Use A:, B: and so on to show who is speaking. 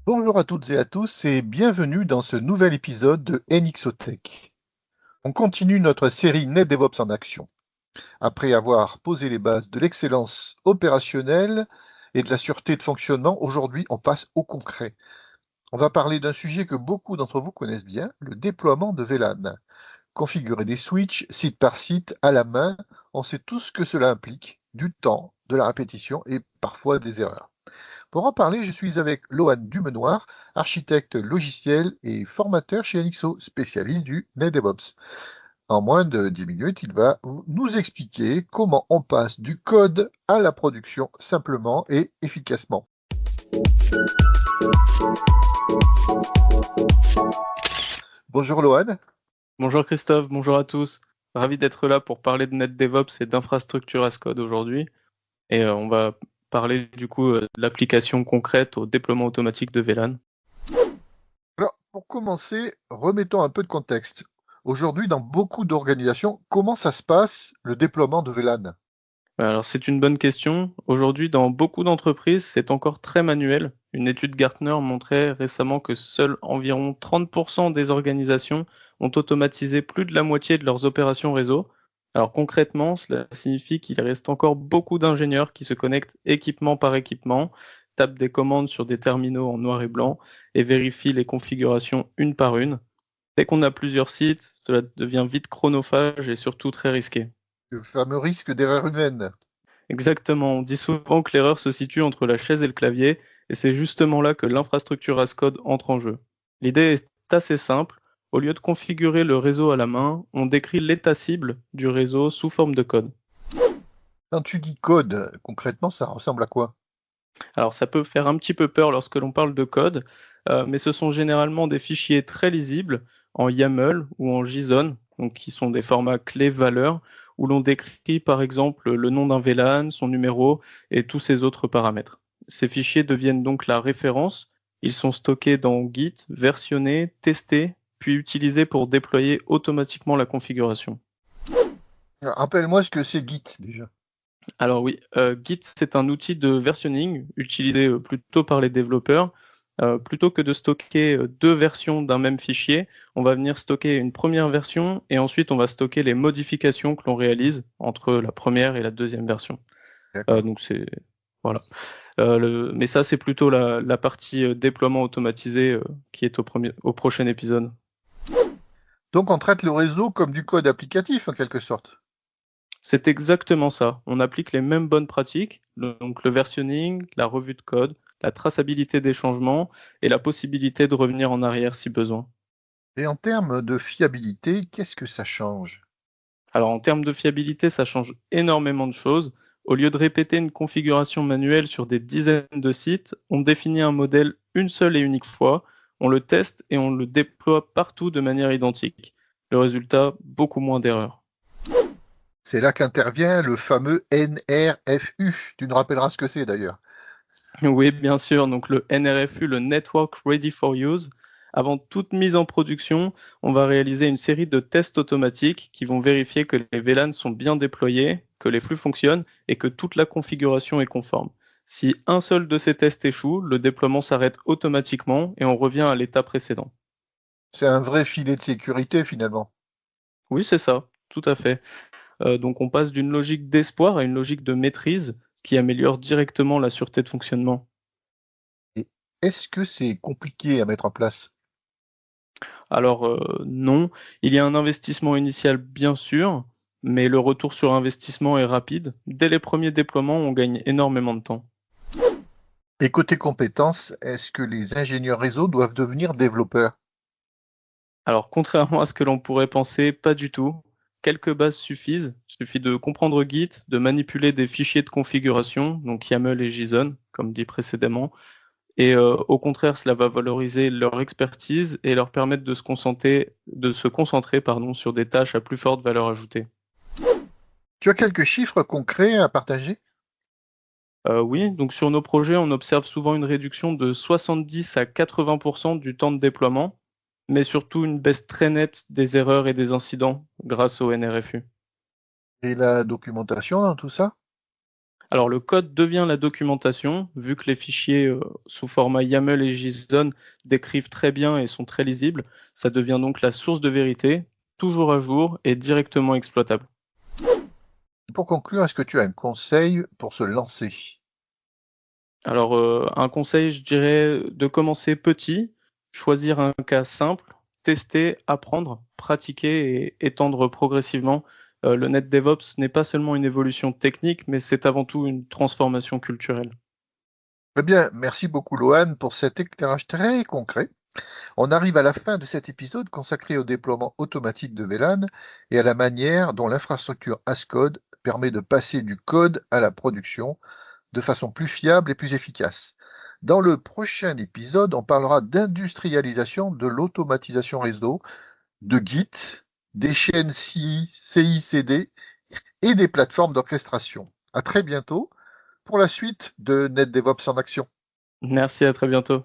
A: Bonjour à toutes et à tous et bienvenue dans ce nouvel épisode de NXOTech. On continue notre série NetDevOps en action. Après avoir posé les bases de l'excellence opérationnelle et de la sûreté de fonctionnement, aujourd'hui on passe au concret. On va parler d'un sujet que beaucoup d'entre vous connaissent bien, le déploiement de VLAN. Configurer des switches site par site à la main, on sait tous ce que cela implique, du temps, de la répétition et parfois des erreurs. Pour en parler, je suis avec Lohan Dumenoir, architecte logiciel et formateur chez Anixo, spécialiste du NetDevOps. En moins de 10 minutes, il va nous expliquer comment on passe du code à la production simplement et efficacement. Bonjour Lohan.
B: Bonjour Christophe, bonjour à tous. Ravi d'être là pour parler de NetDevOps et d'infrastructure as code aujourd'hui. Et on va parler du coup de l'application concrète au déploiement automatique de VLAN.
A: Alors, pour commencer, remettons un peu de contexte. Aujourd'hui, dans beaucoup d'organisations, comment ça se passe le déploiement de VLAN?
B: Alors c'est une bonne question. Aujourd'hui, dans beaucoup d'entreprises, c'est encore très manuel. Une étude Gartner montrait récemment que seuls environ 30% des organisations ont automatisé plus de la moitié de leurs opérations réseau. Alors concrètement, cela signifie qu'il reste encore beaucoup d'ingénieurs qui se connectent équipement par équipement, tapent des commandes sur des terminaux en noir et blanc et vérifient les configurations une par une. Dès qu'on a plusieurs sites, cela devient vite chronophage et surtout très risqué.
A: Le fameux risque d'erreur humaine.
B: Exactement, on dit souvent que l'erreur se situe entre la chaise et le clavier, et c'est justement là que l'infrastructure as code entre en jeu. L'idée est assez simple, au lieu de configurer le réseau à la main, on décrit l'état cible du réseau sous forme de code.
A: Quand tu dis code, concrètement, ça ressemble à quoi?
B: Alors ça peut faire un petit peu peur lorsque l'on parle de code, mais ce sont généralement des fichiers très lisibles en YAML ou en JSON, donc qui sont des formats clés-valeurs, où l'on décrit par exemple le nom d'un VLAN, son numéro et tous ses autres paramètres. Ces fichiers deviennent donc la référence, ils sont stockés dans Git, versionnés, testés, puis utilisés pour déployer automatiquement la configuration.
A: Rappelle-moi ce que c'est Git déjà.
B: Alors oui, Git, c'est un outil de versionning utilisé plutôt par les développeurs. Plutôt que de stocker deux versions d'un même fichier, on va venir stocker une première version et ensuite on va stocker les modifications que l'on réalise entre la première et la deuxième version.
A: D'accord.
B: Donc c'est voilà. Mais ça c'est plutôt la partie déploiement automatisé qui est au prochain épisode.
A: Donc on traite le réseau comme du code applicatif en quelque sorte.
B: C'est exactement ça. On applique les mêmes bonnes pratiques, donc le versionning, la revue de code, la traçabilité des changements et la possibilité de revenir en arrière si besoin.
A: Et en termes de fiabilité, qu'est-ce que ça change?
B: Alors en termes de fiabilité, ça change énormément de choses. Au lieu de répéter une configuration manuelle sur des dizaines de sites, on définit un modèle une seule et unique fois, on le teste et on le déploie partout de manière identique. Le résultat, beaucoup moins d'erreurs.
A: C'est là qu'intervient le fameux NRFU. Tu nous rappelleras ce que c'est d'ailleurs.
B: Oui, bien sûr. Donc le NRFU, le Network Ready for Use. Avant toute mise en production, on va réaliser une série de tests automatiques qui vont vérifier que les VLAN sont bien déployés, que les flux fonctionnent et que toute la configuration est conforme. Si un seul de ces tests échoue, le déploiement s'arrête automatiquement et on revient à l'état précédent.
A: C'est un vrai filet de sécurité finalement.
B: Oui, c'est ça, tout à fait. Donc on passe d'une logique d'espoir à une logique de maîtrise, ce qui améliore directement la sûreté de fonctionnement.
A: Et est-ce que c'est compliqué à mettre en place?
B: Alors non, il y a un investissement initial bien sûr, mais le retour sur investissement est rapide. Dès les premiers déploiements, on gagne énormément de temps.
A: Et côté compétences, est-ce que les ingénieurs réseau doivent devenir développeurs?
B: Alors contrairement à ce que l'on pourrait penser, pas du tout. Quelques bases suffisent. Il suffit de comprendre Git, de manipuler des fichiers de configuration, donc YAML et JSON, comme dit précédemment. Et au contraire, cela va valoriser leur expertise et leur permettre de se concentrer sur des tâches à plus forte valeur ajoutée.
A: Tu as quelques chiffres concrets à partager?
B: Oui, donc sur nos projets, on observe souvent une réduction de 70 à 80% du temps de déploiement, mais surtout une baisse très nette des erreurs et des incidents grâce au NRFU.
A: Et la documentation dans tout ça?
B: Alors le code devient la documentation, vu que les fichiers sous format YAML et JSON décrivent très bien et sont très lisibles. Ça devient donc la source de vérité, toujours à jour et directement exploitable.
A: Pour conclure, est-ce que tu as un conseil pour se lancer?
B: Alors un conseil, je dirais de commencer petit, choisir un cas simple, tester, apprendre, pratiquer et étendre progressivement. Le net DevOps n'est pas seulement une évolution technique, mais c'est avant tout une transformation culturelle.
A: Eh bien, merci beaucoup Lohan pour cet éclairage très concret. On arrive à la fin de cet épisode consacré au déploiement automatique de VLAN et à la manière dont l'infrastructure Ascode permet de passer du code à la production de façon plus fiable et plus efficace. Dans le prochain épisode, on parlera d'industrialisation de l'automatisation réseau, de Git, des chaînes CI/CD et des plateformes d'orchestration. À très bientôt pour la suite de NetDevOps en action.
B: Merci, à très bientôt.